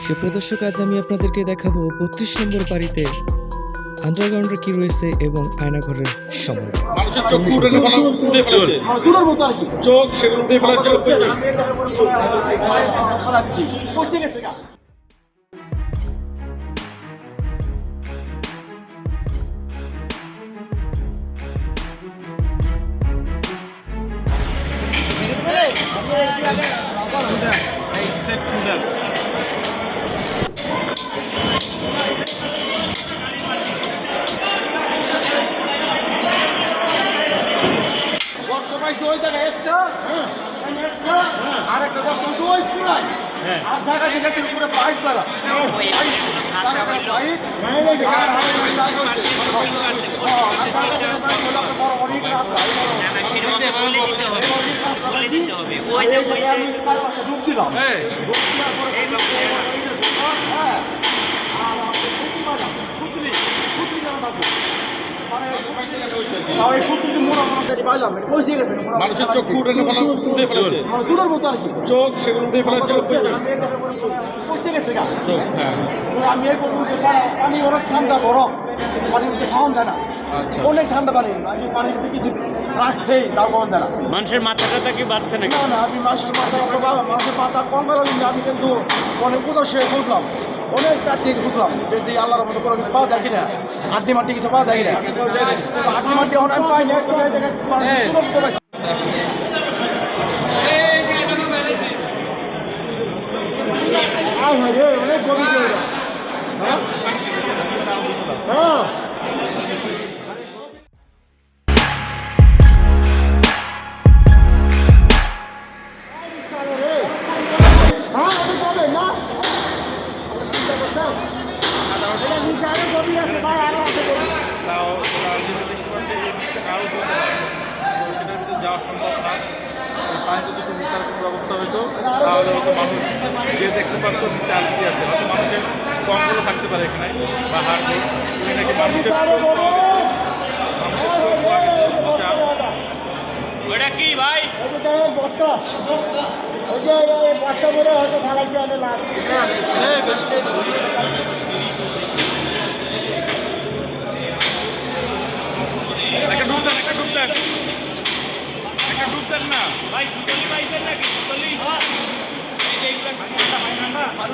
সুপ্রিয় দর্শক, আজ আমি আপনাদেরকে দেখাবো ৩২ নম্বর বাড়িতে আন্ডারগ্রাউন্ডে কি রয়েছে এবং আয়নাঘরের সময়। মানুষের চোখ উঠে ফেলেছে, চোখ সেগুলো উঠে ফেলেছে। ওই জায়গায় একটা আর একটা বর্তমান তো ওই পুরাই আর জায়গা জায়গাতে উপরে পাইপ দ্বারা ডুব দিলাম মানুষের চোখ উঠে ফেলেছে, চুলের মতো আর কি, চোখ সেগুলো উঠে ফেলেছে। আমি এই করবো পানি অনেক ঠান্ডা বরফ, পানি খাওয়ান যায় না, অনেক ঠান্ডা পানি। আমি পানির কিছু রাখছেই তাও খাওয়ান যায় না। মানুষের মাথাটা কি বাঁচছে নাকি? না, আমি মানুষের মাথা অথবা মানুষের মাথা কম করা আমি কিন্তু অনেক কোথাও সে খুঁজলাম, অনেক চারদিকে খুঁজলাম যদি আল্লাহর মতো কোনো কিছু পাওয়া যায় কিনা, আড্ডি মাড্ডি কিছু পাওয়া যায় কিনা। আড্ডি মাড্ডি এখন আমি পাই না, অনেক গভীর। যাওয়া সম্ভব না। পানিতে যদি নিচার কোনো ব্যবস্থা হইতো তাহলে হয়তো মানুষ যে দেখতে পারতো নিচে আর কি আছে, হয়তো মানুষের কমগুলো থাকতে পারে এখানে বা হাড় নাকি মানুষের ওটা কি ভাই? বস্তা করে হয়তো ঢালাইছে অনেক লাভ। ভাই সুতলি পাইছেন নাকি? সুতলি